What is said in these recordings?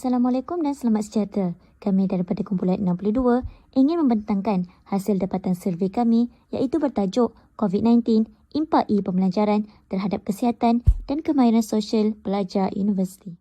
Assalamualaikum dan selamat sejahtera. Kami daripada kumpulan 62 ingin membentangkan hasil dapatan survey kami iaitu bertajuk COVID-19 Impak Pembelajaran terhadap Kesihatan dan Kemahiran Sosial Pelajar Universiti.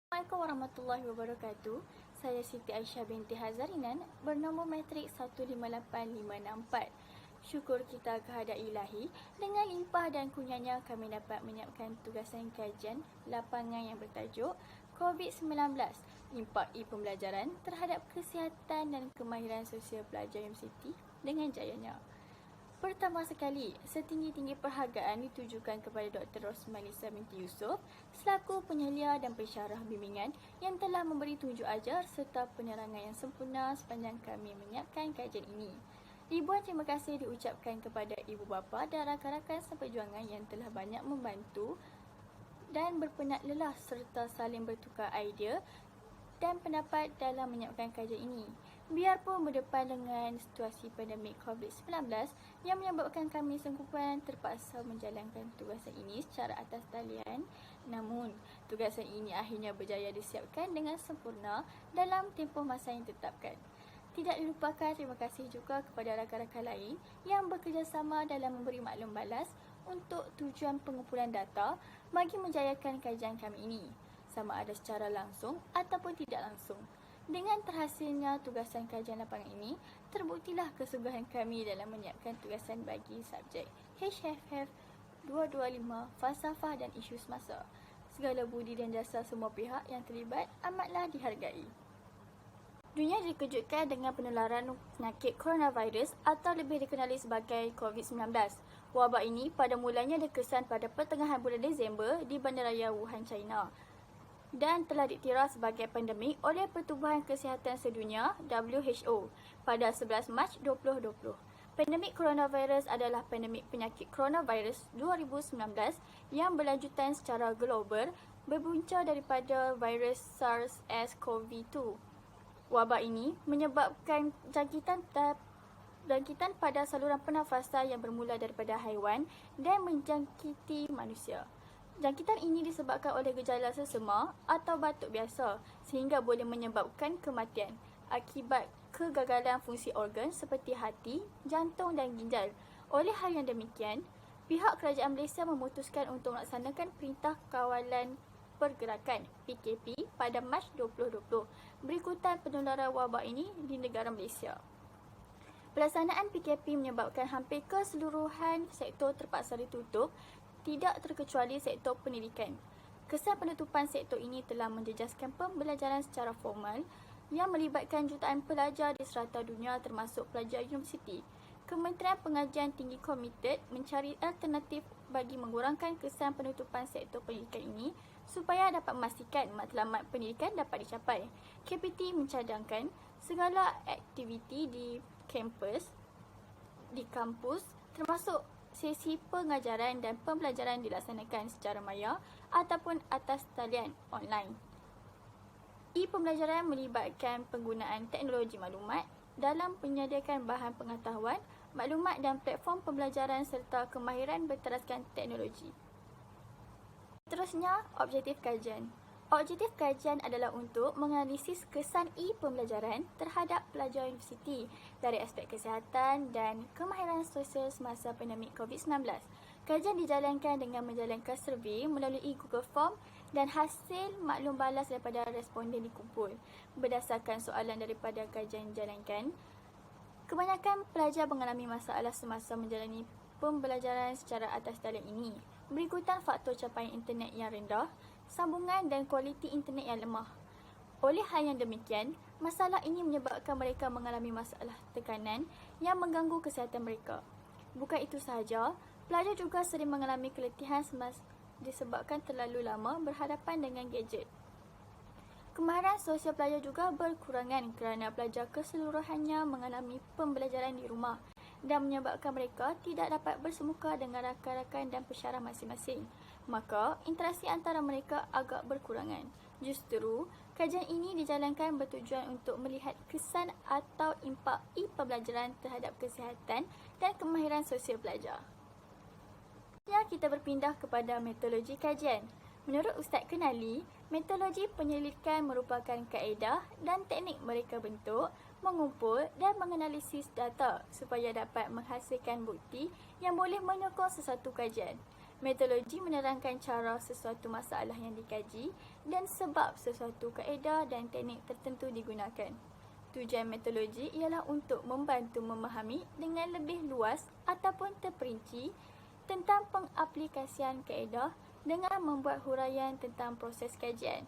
Assalamualaikum warahmatullahi wabarakatuh. Saya Siti Aisyah binti Hazarinan bernombor matrik 158564. Syukur kita kehadrat Ilahi, dengan limpah dan kurnianya kami dapat menyiapkan tugasan kajian lapangan yang bertajuk COVID-19 Impak Pembelajaran terhadap Kesihatan dan Kemahiran Sosial Pelajar Universiti dengan jayanya. Pertama sekali, setinggi-tinggi perhargaan ditujukan kepada Dr. Rosmalisa binti Yusof selaku penyelia dan pensyarah bimbingan yang telah memberi tunjuk ajar serta penerangan yang sempurna sepanjang kami menyiapkan kajian ini. Ribuan terima kasih diucapkan kepada ibu bapa dan rakan-rakan seperjuangan yang telah banyak membantu dan berpenat lelah serta saling bertukar idea dan pendapat dalam menyiapkan kajian ini. Biarpun berdepan dengan situasi pandemik COVID-19 yang menyebabkan kami sanggupan terpaksa menjalankan tugasan ini secara atas talian, namun tugasan ini akhirnya berjaya disiapkan dengan sempurna dalam tempoh masa yang ditetapkan. Tidak dilupakan terima kasih juga kepada rakan-rakan lain yang bekerjasama dalam memberi maklum balas untuk tujuan pengumpulan data bagi menjayakan kajian kami ini, sama ada secara langsung ataupun tidak langsung. Dengan terhasilnya tugasan kajian lapangan ini, terbuktilah kesungguhan kami dalam menyiapkan tugasan bagi subjek HFF 225 Falsafah dan Isu Semasa. Segala budi dan jasa semua pihak yang terlibat amatlah dihargai. Dunia dikejutkan dengan penularan penyakit coronavirus atau lebih dikenali sebagai COVID-19. Wabak ini pada mulanya dikesan pada pertengahan bulan Disember di Bandaraya Wuhan, China, dan telah dikira sebagai pandemik oleh Pertubuhan Kesihatan Sedunia WHO pada 11 Mac 2020. Pandemik coronavirus adalah pandemik penyakit coronavirus 2019 yang berlanjutan secara global berpunca daripada virus SARS-CoV-2. Wabak ini menyebabkan jangkitan pada saluran pernafasan yang bermula daripada haiwan dan menjangkiti manusia. Jangkitan ini disebabkan oleh gejala sesama atau batuk biasa sehingga boleh menyebabkan kematian akibat kegagalan fungsi organ seperti hati, jantung dan ginjal. Oleh hal yang demikian, pihak kerajaan Malaysia memutuskan untuk melaksanakan Perintah Kawalan Pergerakan PKP pada Mac 2020 berikutan penularan wabak ini di negara Malaysia. Pelaksanaan PKP menyebabkan hampir keseluruhan sektor terpaksa ditutup, tidak terkecuali sektor pendidikan. Kesan penutupan sektor ini telah menjejaskan pembelajaran secara formal yang melibatkan jutaan pelajar di serata dunia termasuk pelajar universiti. Kementerian Pengajian Tinggi komited mencari alternatif bagi mengurangkan kesan penutupan sektor pendidikan ini supaya dapat memastikan matlamat pendidikan dapat dicapai. KPT mencadangkan segala aktiviti di kampus termasuk sesi pengajaran dan pembelajaran dilaksanakan secara maya ataupun atas talian online. E-pembelajaran melibatkan penggunaan teknologi maklumat dalam penyediakan bahan pengetahuan, maklumat dan platform pembelajaran serta kemahiran berteraskan teknologi. Seterusnya, objektif kajian. Objektif kajian adalah untuk menganalisis kesan e-pembelajaran terhadap pelajar universiti dari aspek kesihatan dan kemahiran sosial semasa pandemik COVID-19. Kajian dijalankan dengan menjalankan survey melalui Google Form dan hasil maklum balas daripada responden dikumpul. Berdasarkan soalan daripada kajian dijalankan, kebanyakan pelajar mengalami masalah semasa menjalani pembelajaran secara atas talian ini. Berikutan faktor capaian internet yang rendah, sambungan dan kualiti internet yang lemah. Oleh hal yang demikian, masalah ini menyebabkan mereka mengalami masalah tekanan yang mengganggu kesihatan mereka. Bukan itu sahaja, pelajar juga sering mengalami keletihan disebabkan terlalu lama berhadapan dengan gadget. Kemahiran sosial pelajar juga berkurangan kerana pelajar keseluruhannya mengalami pembelajaran di rumah dan menyebabkan mereka tidak dapat bersemuka dengan rakan-rakan dan pensyarah masing-masing. Maka, interaksi antara mereka agak berkurangan. Justru, kajian ini dijalankan bertujuan untuk melihat kesan atau impak pembelajaran terhadap kesihatan dan kemahiran sosial pelajar. Kita berpindah kepada metodologi kajian. Menurut Ustaz Kenali, metodologi penyelidikan merupakan kaedah dan teknik mereka bentuk, mengumpul dan menganalisis data supaya dapat menghasilkan bukti yang boleh menyokong sesuatu kajian. Metodologi menerangkan cara sesuatu masalah yang dikaji dan sebab sesuatu kaedah dan teknik tertentu digunakan. Tujuan metodologi ialah untuk membantu memahami dengan lebih luas ataupun terperinci tentang pengaplikasian kaedah dengan membuat huraian tentang proses kajian.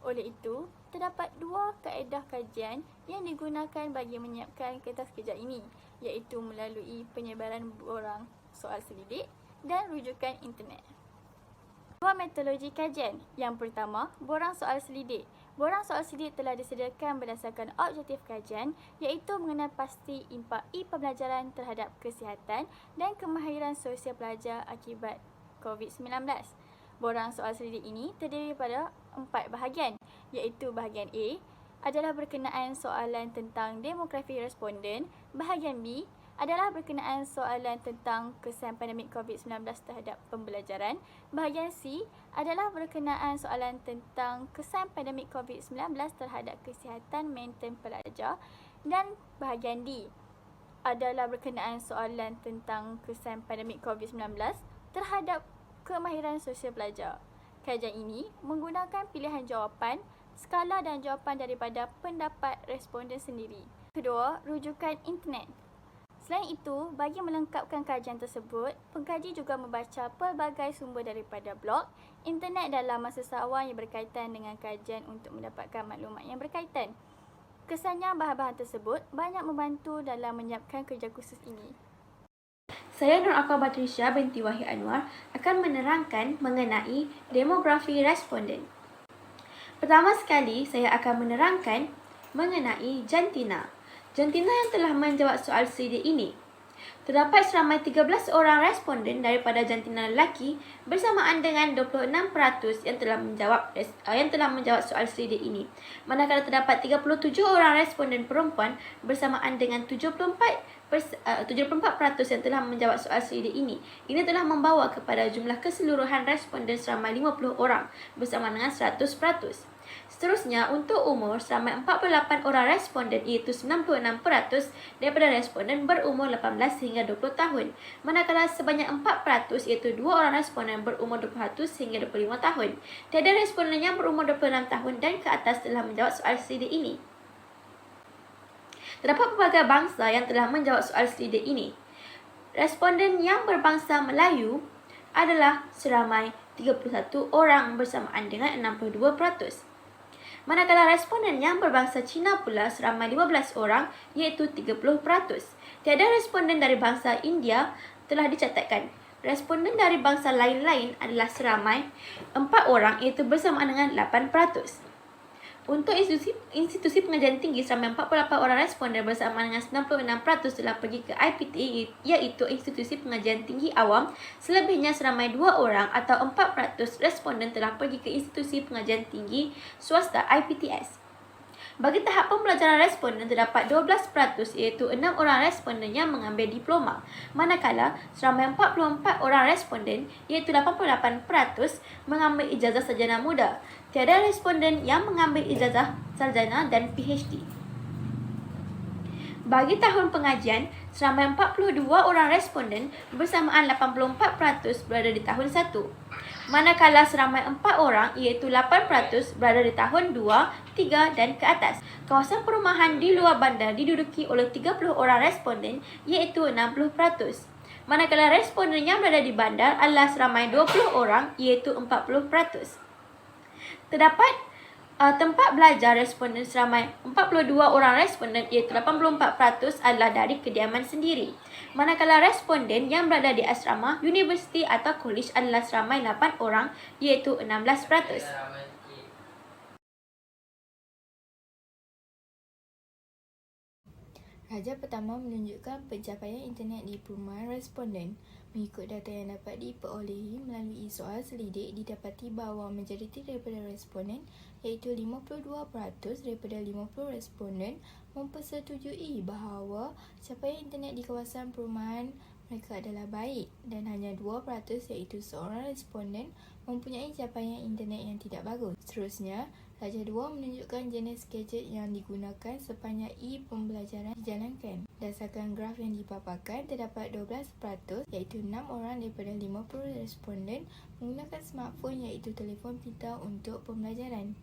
Oleh itu, terdapat dua kaedah kajian yang digunakan bagi menyiapkan kertas kerja ini, iaitu melalui penyebaran borang soal selidik dan rujukan internet. Dua metodologi kajian. Yang pertama, borang soal selidik. Borang soal selidik telah disediakan berdasarkan objektif kajian, iaitu mengenal pasti impak pembelajaran terhadap kesihatan dan kemahiran sosial pelajar akibat COVID-19. Borang soal selidik ini terdiri daripada 4 bahagian, iaitu bahagian A adalah berkenaan soalan tentang demografi responden, bahagian B adalah berkenaan soalan tentang kesan pandemik COVID-19 terhadap pembelajaran. Bahagian C adalah berkenaan soalan tentang kesan pandemik COVID-19 terhadap kesihatan mental pelajar. Dan bahagian D adalah berkenaan soalan tentang kesan pandemik COVID-19 terhadap kemahiran sosial pelajar. Kajian ini menggunakan pilihan jawapan, skala dan jawapan daripada pendapat responden sendiri. Kedua, rujukan internet. Selain itu, bagi melengkapkan kajian tersebut, pengkaji juga membaca pelbagai sumber daripada blog, internet dan laman sesawan yang berkaitan dengan kajian untuk mendapatkan maklumat yang berkaitan. Kesannya bahan-bahan tersebut banyak membantu dalam menyiapkan kerja khusus ini. Saya Nur Aqah Batrisya binti Wahid Anwar akan menerangkan mengenai demografi responden. Pertama sekali, saya akan menerangkan mengenai jantina. Jantina yang telah menjawab soal selidik ini. Terdapat seramai 13 orang responden daripada jantina lelaki bersamaan dengan 26% yang telah menjawab soal selidik ini. Manakala terdapat 37 orang responden perempuan bersamaan dengan 74% yang telah menjawab soal selidik ini. Ini telah membawa kepada jumlah keseluruhan responden seramai 50 orang bersama dengan 100%. Seterusnya, untuk umur, seramai 48 orang responden iaitu 96% daripada responden berumur 18 hingga 20 tahun. Manakala sebanyak 4% iaitu 2 orang responden berumur 21 hingga 25 tahun. Tiada responden yang berumur 26 tahun dan ke atas telah menjawab soal selidik ini. Terdapat pelbagai bangsa yang telah menjawab soal selidik ini. Responden yang berbangsa Melayu adalah seramai 31 orang bersamaan dengan 62%. Manakala responden yang berbangsa Cina pula seramai 15 orang iaitu 30%. Tiada responden dari bangsa India telah dicatatkan. Responden dari bangsa lain-lain adalah seramai 4 orang iaitu bersamaan dengan 8%. Untuk institusi pengajian tinggi, seramai 48 orang responden bersama dengan 96% telah pergi ke IPTA, iaitu institusi pengajian tinggi awam. Selebihnya seramai 2 orang atau 4% responden telah pergi ke institusi pengajian tinggi swasta IPTS. Bagi tahap pembelajaran responden, terdapat 12% iaitu 6 orang responden yang mengambil diploma. Manakala seramai 44 orang responden iaitu 88% mengambil ijazah sarjana muda. Tiada responden yang mengambil ijazah sarjana dan PhD. Bagi tahun pengajian, seramai 42 orang responden bersamaan 84% berada di tahun 1. Manakala seramai 4 orang iaitu 8% berada di tahun 2, 3 dan ke atas. Kawasan perumahan di luar bandar diduduki oleh 30 orang responden iaitu 60%. Manakala responden yang berada di bandar adalah seramai 20 orang iaitu 40%. Terdapat tempat belajar responden seramai 42 orang responden iaitu 84% adalah dari kediaman sendiri. Manakala responden yang berada di asrama, universiti atau kolej adalah seramai 8 orang iaitu 16%. Raja pertama menunjukkan pencapaian internet di perumahan responden. Mengikut data yang dapat diperolehi melalui soal selidik, didapati bahawa majoriti daripada responden iaitu 52% daripada 50 responden mempersetujui bahawa capaian internet di kawasan perumahan mereka adalah baik dan hanya 2% iaitu seorang responden mempunyai capaian internet yang tidak bagus. Seterusnya, Darjah 2 menunjukkan jenis gadget yang digunakan sepanjang e-pembelajaran dijalankan. Berdasarkan graf yang dipaparkan, terdapat 12% iaitu 6 orang daripada 50 responden menggunakan smartphone iaitu telefon pintar untuk pembelajaran.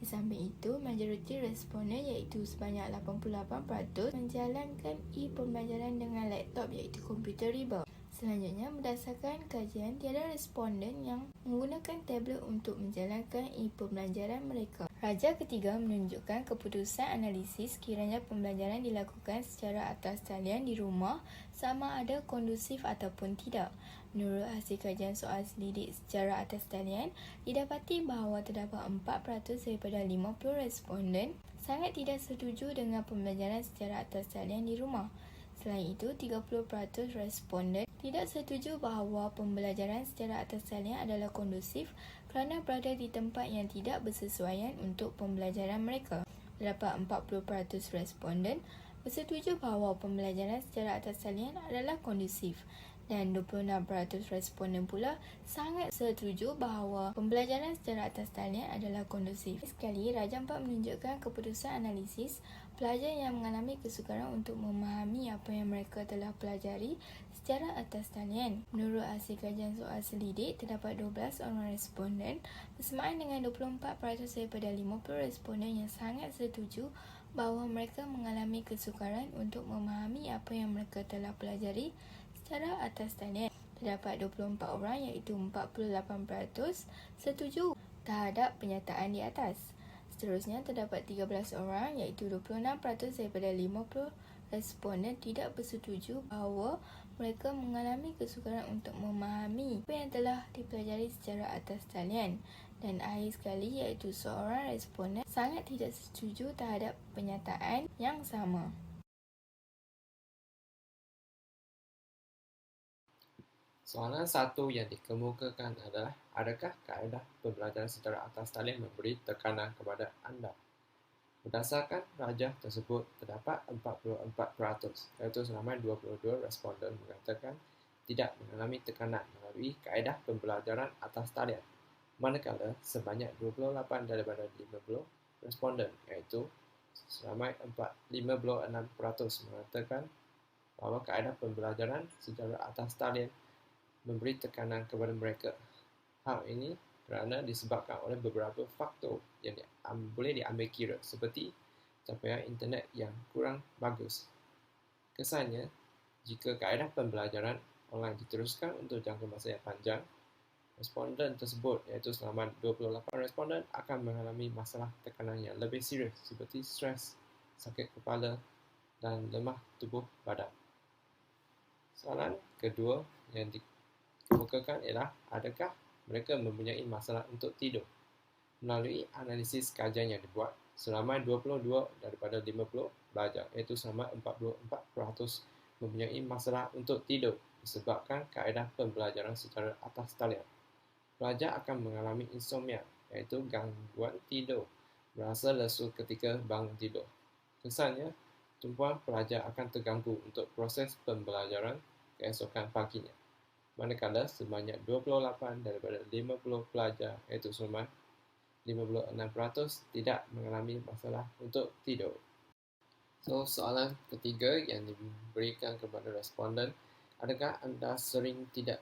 Di samping itu, majoriti responden iaitu sebanyak 88% menjalankan e-pembelajaran dengan laptop iaitu komputer riba. Selanjutnya, berdasarkan kajian, tiada responden yang menggunakan tablet untuk menjalankan e-pembelajaran mereka. Darjah ketiga menunjukkan keputusan analisis kiranya pembelajaran dilakukan secara atas talian di rumah sama ada kondusif ataupun tidak. Menurut hasil kajian soal selidik secara atas talian, didapati bahawa terdapat 4% daripada 50 responden sangat tidak setuju dengan pembelajaran secara atas talian di rumah. Selain itu, 30% responden tidak setuju bahawa pembelajaran secara atas talian adalah kondusif kerana berada di tempat yang tidak bersesuaian untuk pembelajaran mereka. Terdapat 40% responden bersetuju bahawa pembelajaran secara atas talian adalah kondusif dan 26% responden pula sangat setuju bahawa pembelajaran secara atas talian adalah kondusif. Sekali, Darjah 4 menunjukkan keputusan analisis pelajar yang mengalami kesukaran untuk memahami apa yang mereka telah pelajari secara atas talian. Menurut hasil kajian soal selidik, terdapat 12 orang responden bersamaan dengan 24% daripada 50 responden yang sangat setuju bahawa mereka mengalami kesukaran untuk memahami apa yang mereka telah pelajari secara atas talian. Terdapat 24 orang iaitu 48% setuju terhadap penyataan di atas. Seterusnya, terdapat 13 orang iaitu 26% daripada 50 responden tidak bersetuju bahawa mereka mengalami kesukaran untuk memahami apa yang telah dipelajari secara atas talian. Dan akhir sekali iaitu seorang responden sangat tidak setuju terhadap penyataan yang sama. Soalan satu yang dikemukakan adalah, adakah kaedah pembelajaran secara atas talian memberi tekanan kepada anda? Berdasarkan rajah tersebut, terdapat 44%, iaitu seramai 22 responden mengatakan tidak mengalami tekanan melalui kaedah pembelajaran atas talian. Manakala sebanyak 28 daripada 50 responden, iaitu seramai 56% mengatakan bahawa kaedah pembelajaran secara atas talian memberi tekanan kepada mereka. Hal ini kerana disebabkan oleh beberapa faktor yang boleh diambil kira seperti capaian internet yang kurang bagus. Kesannya, jika kaedah pembelajaran online diteruskan untuk jangka masa yang panjang, responden tersebut iaitu selama 28 responden akan mengalami masalah tekanan yang lebih serius seperti stres, sakit kepala dan lemah tubuh badan. Soalan kedua yang dikemukakan ialah, adakah mereka mempunyai masalah untuk tidur? Melalui analisis kajian yang dibuat, selama 22 daripada 50 pelajar, iaitu selama 44% mempunyai masalah untuk tidur disebabkan kaedah pembelajaran secara atas talian. Pelajar akan mengalami insomnia, iaitu gangguan tidur, merasa lesu ketika bangun tidur. Kesannya, tumpuan pelajar akan terganggu untuk proses pembelajaran keesokan paginya. Manakala sebanyak 28 daripada 50 pelajar, iaitu selama 56% tidak mengalami masalah untuk tidur. So, soalan ketiga yang diberikan kepada responden, adakah anda sering tidak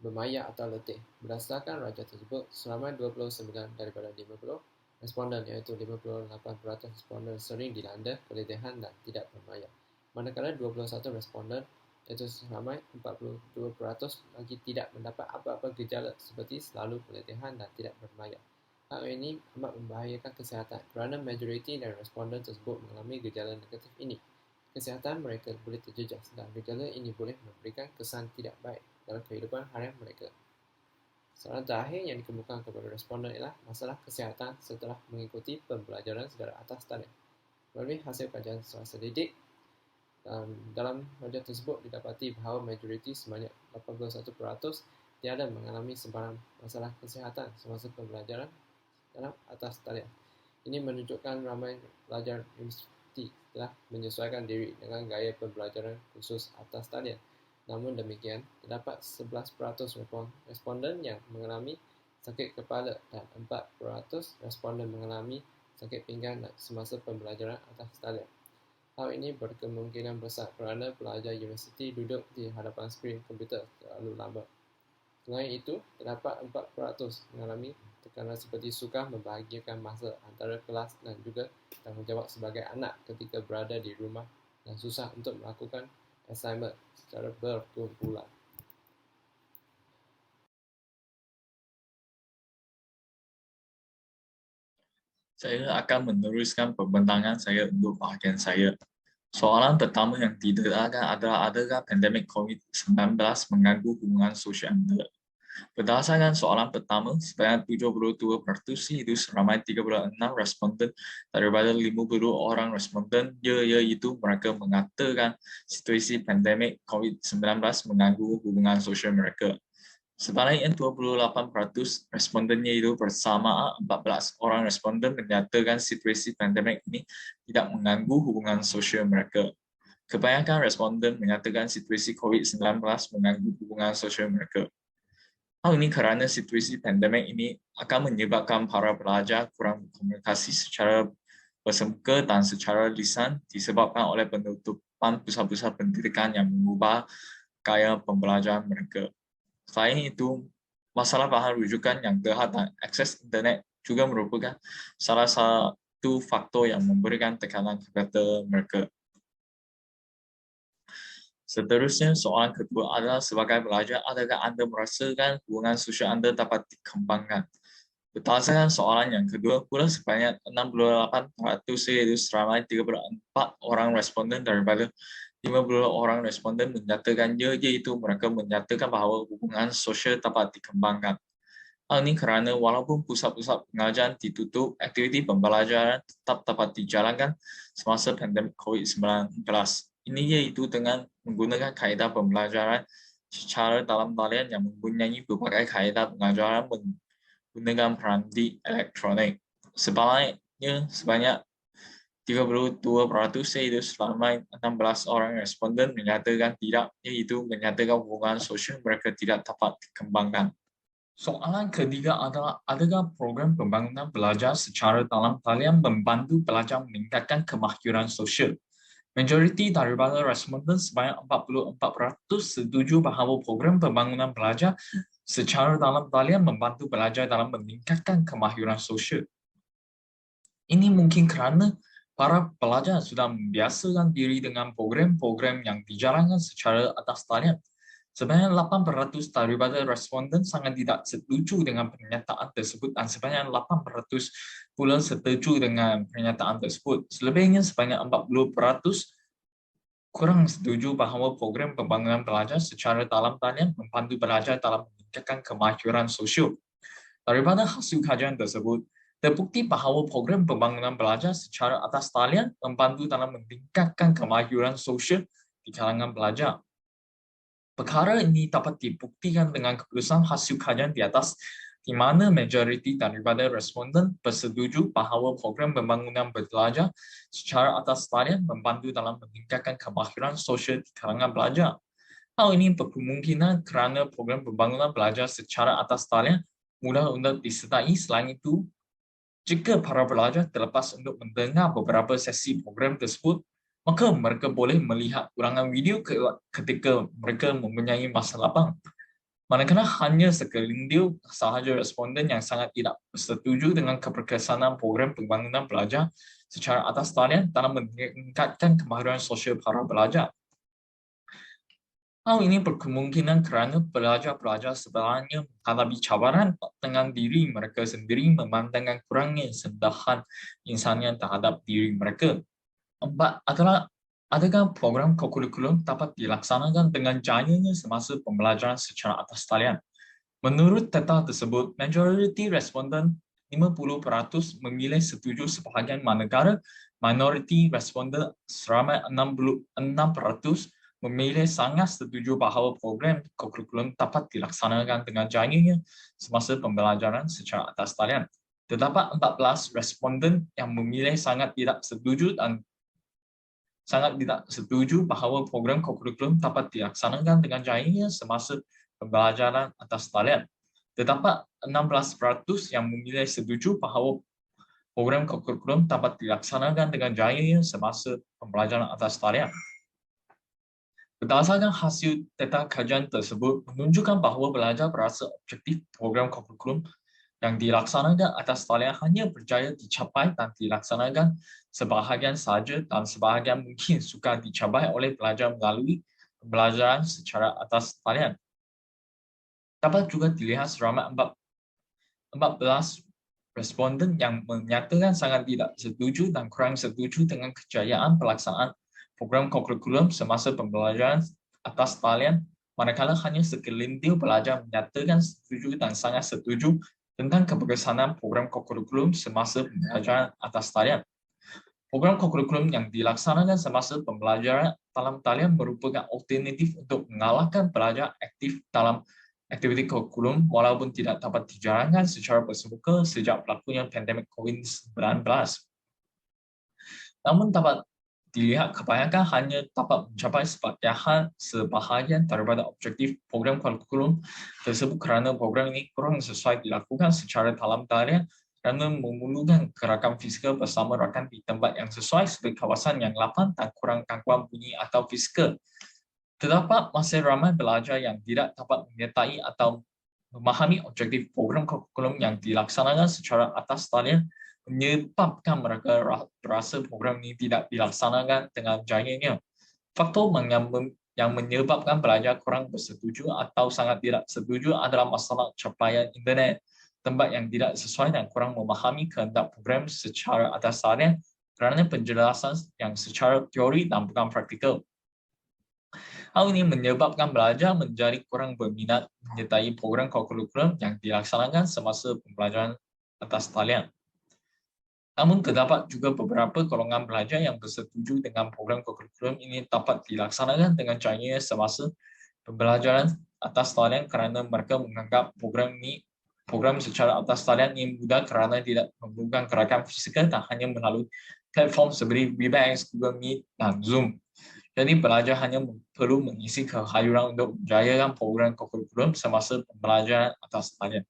bermaya atau letih? Berdasarkan rajah tersebut, selama 29 daripada 50 responden, iaitu 58% responden sering dilanda keletihan dan tidak bermaya. Manakala 21 responden, iaitu selama 42% lagi tidak mendapat apa-apa gejala seperti selalu keletihan dan tidak bermaya. Hal ini amat membahayakan kesihatan kerana majoriti dari responden tersebut mengalami gejala negatif ini. Kesihatan mereka boleh terjejas dan gejala ini boleh memberikan kesan tidak baik dalam kehidupan harian mereka. Soalan terakhir yang dikemukakan kepada responden ialah masalah kesihatan setelah mengikuti pembelajaran secara atas talian. Melalui hasil kajian soal selidik, dalam rajah tersebut didapati bahawa majoriti sebanyak 81% tiada mengalami sebarang masalah kesihatan semasa pembelajaran dalam atas talian. Ini menunjukkan ramai pelajar universiti telah menyesuaikan diri dengan gaya pembelajaran khusus atas talian. Namun demikian, terdapat 11% responden yang mengalami sakit kepala dan 4% responden mengalami sakit pinggang semasa pembelajaran atas talian. Hal ini berkemungkinan besar kerana pelajar universiti duduk di hadapan skrin komputer terlalu lama. Selain itu, terdapat 4% mengalami tekanan seperti sukar membahagiakan masa antara kelas dan juga tanggungjawab sebagai anak ketika berada di rumah dan susah untuk melakukan assignment secara berkumpulan. Saya akan meneruskan pembentangan saya untuk bahagian saya. Soalan pertama yang didedahkan adalah adakah pandemik COVID-19 mengganggu hubungan sosial Anda? Berdasarkan soalan pertama, sebanyak 72% itu seramai 36 responden daripada 50 orang responden, iaitu mereka mengatakan situasi pandemik COVID-19 mengganggu hubungan sosial mereka. Sebaliknya 28% respondennya itu bersama 14 orang responden menyatakan situasi pandemik ini tidak mengganggu hubungan sosial mereka. Kebanyakan responden menyatakan situasi COVID-19 mengganggu hubungan sosial mereka. Hal ini kerana situasi pandemik ini akan menyebabkan para pelajar kurang berkomunikasi secara bersemuka dan secara lisan disebabkan oleh penutupan pusat-pusat pendidikan yang mengubah gaya pembelajaran mereka. Selain itu, masalah bahan rujukan yang terhad dan akses internet juga merupakan salah satu faktor yang memberikan tekanan kepada mereka. Seterusnya, soalan kedua adalah sebagai pelajar, adakah Anda merasakan hubungan sosial Anda dapat dikembangkan? Berdasarkan soalan yang kedua, pula sebanyak 68% yaitu seramai 34 orang responden daripada 50 orang responden menyatakan iaitu mereka menyatakan bahawa hubungan sosial dapat dikembangkan. Hal ini kerana walaupun pusat-pusat pengajian ditutup, aktiviti pembelajaran tetap dapat dijalankan semasa pandemik COVID-19. Ini iaitu dengan menggunakan kaedah pembelajaran secara dalam talian yang mempunyai berbagai kaedah pengajaran menggunakan peranti elektronik. Sebaliknya, sebanyak 32% yaitu selama 16 orang responden menyatakan tidak, iaitu menyatakan hubungan sosial mereka tidak dapat dikembangkan. Soalan ketiga adalah adakah program pembangunan belajar secara dalam talian membantu pelajar meningkatkan kemahiran sosial? Majoriti daripada responden sebanyak 44% setuju bahawa program pembangunan belajar secara dalam talian membantu pelajar dalam meningkatkan kemahiran sosial. Ini mungkin kerana para pelajar sudah membiasakan diri dengan program-program yang dijalankan secara atas talian. Sebanyak 8% daripada responden sangat tidak setuju dengan pernyataan tersebut dan sebanyak 8% pula setuju dengan pernyataan tersebut. Selebihnya sebanyak 40% kurang setuju bahawa program pembangunan pelajar secara dalam talian membantu pelajar dalam meningkatkan kemahiran sosial. Daripada hasil kajian tersebut, terbukti bahawa program pembangunan pelajar secara atas talian membantu dalam meningkatkan kemahiran sosial di kalangan pelajar. Perkara ini dapat dibuktikan dengan keputusan hasil kajian di atas, di mana majoriti daripada responden bersetuju bahawa program pembangunan pelajar secara atas talian membantu dalam meningkatkan kemahiran sosial di kalangan pelajar. Hal ini berkemungkinan kerana program pembangunan pelajar secara atas talian mudah untuk disertai. Selain itu, jika para pelajar terlepas untuk mendengar beberapa sesi program tersebut, maka mereka boleh melihat ulangan video ketika mereka mempunyai masa lapang. Manakala hanya sekelintir sahaja responden yang sangat tidak setuju dengan keberkesanan program pembangunan pelajar secara atas talian dalam meningkatkan kemahiran sosial para pelajar. Hal ini berkemungkinan kerana pelajar-pelajar sebenarnya menghadapi cabaran dengan diri mereka sendiri memandangkan kurangnya sendahan insanian terhadap diri mereka. Empat adalah adakah program kurikulum dapat dilaksanakan dengan jayanya semasa pembelajaran secara atas talian? Menurut data tersebut, majoriti responden 50% memilih setuju sebahagian manakala minoriti responden seramai 66% memilih sangat setuju bahawa program kurikulum dapat dilaksanakan dengan jayanya semasa pembelajaran secara atas talian. Terdapat 14 responden yang memilih sangat tidak setuju dan sangat tidak setuju bahawa program kurikulum dapat dilaksanakan dengan jayanya semasa pembelajaran atas talian. Terdapat 16% yang memilih setuju bahawa program kurikulum dapat dilaksanakan dengan jayanya semasa pembelajaran atas talian. Berdasarkan hasil data kajian tersebut menunjukkan bahawa belajar berasa objektif program kurikulum yang dilaksanakan atas talian hanya berjaya dicapai dan dilaksanakan sebahagian sahaja dan sebahagian mungkin sukar dicapai oleh pelajar melalui pembelajaran secara atas talian. Dapat juga dilihat seramai 14 responden yang menyatakan sangat tidak setuju dan kurang setuju dengan kejayaan pelaksanaan program kurikulum semasa pembelajaran atas talian, manakala hanya segelintir pelajar menyatakan setuju dan sangat setuju tentang keberkesanan program kurikulum semasa pembelajaran atas talian. Program kurikulum yang dilaksanakan semasa pembelajaran dalam talian merupakan alternatif untuk mengalahkan pelajar aktif dalam aktiviti kurikulum walaupun tidak dapat dijalankan secara bersemuka sejak berlakunya pandemik COVID-19. Namun dapat dilihat kebanyakan hanya dapat mencapai sebahagian daripada objektif program kurikulum tersebut kerana program ini kurang sesuai dilakukan secara dalam talian kerana memerlukan gerakan fizikal bersama rakan di tempat yang sesuai seperti kawasan yang lapang dan kurang gangguan bunyi atau fizikal. Terdapat masih ramai pelajar yang tidak dapat menyertai atau memahami objektif program kurikulum yang dilaksanakan secara atas talian menyebabkan mereka berasa program ini tidak dilaksanakan dengan jayanya. Faktor yang menyebabkan pelajar kurang bersetuju atau sangat tidak setuju adalah masalah capaian internet, tempat yang tidak sesuai dan kurang memahami kehendak program secara atas talian kerana penjelasan yang secara teori dan bukan praktikal. Hal ini menyebabkan pelajar menjadi kurang berminat menyertai program kurikulum yang dilaksanakan semasa pembelajaran atas talian. Namun terdapat juga beberapa golongan pelajar yang bersetuju dengan program kurikulum ini dapat dilaksanakan dengan jayanya semasa pembelajaran atas talian kerana mereka menganggap program secara atas talian ini mudah kerana tidak memerlukan gerakan fizikal dan hanya melalui platform seperti Webex, Google Meet dan Zoom. Jadi pelajar hanya perlu mengisi kehayuran untuk menjayakan program kurikulum semasa pembelajaran atas talian.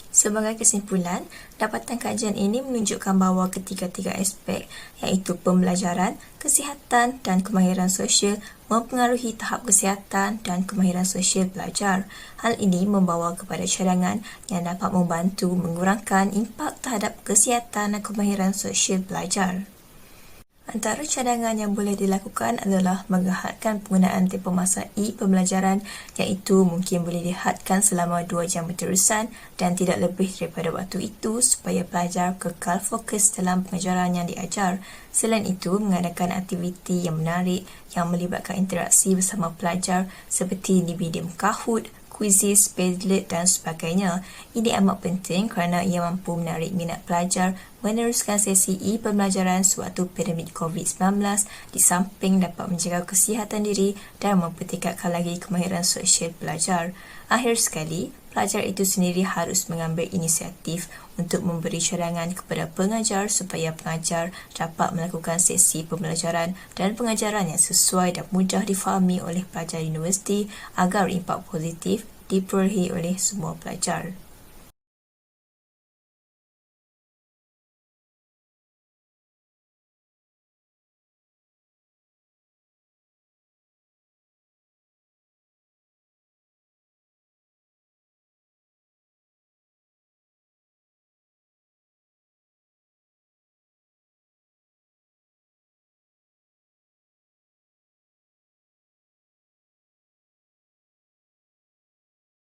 Sebagai kesimpulan, dapatan kajian ini menunjukkan bahawa ketiga-tiga aspek iaitu pembelajaran, kesihatan dan kemahiran sosial mempengaruhi tahap kesihatan dan kemahiran sosial pelajar. Hal ini membawa kepada cadangan yang dapat membantu mengurangkan impak terhadap kesihatan dan kemahiran sosial pelajar. Antara cadangan yang boleh dilakukan adalah menghadkan penggunaan tempoh masa pembelajaran iaitu mungkin boleh dihadkan selama 2 jam berterusan dan tidak lebih daripada waktu itu supaya pelajar kekal fokus dalam pengajaran yang diajar. Selain itu, mengadakan aktiviti yang menarik yang melibatkan interaksi bersama pelajar seperti di medium Kahoot, kuisis, Padlet dan sebagainya. Ini amat penting kerana ia mampu menarik minat pelajar meneruskan sesi pembelajaran sewaktu pandemik COVID-19 di samping dapat menjaga kesihatan diri dan mempertingkatkan lagi kemahiran sosial pelajar. Akhir sekali, pelajar itu sendiri harus mengambil inisiatif untuk memberi cadangan kepada pengajar supaya pengajar dapat melakukan sesi pembelajaran dan pengajaran yang sesuai dan mudah difahami oleh pelajar universiti agar impak positif diperolehi oleh semua pelajar.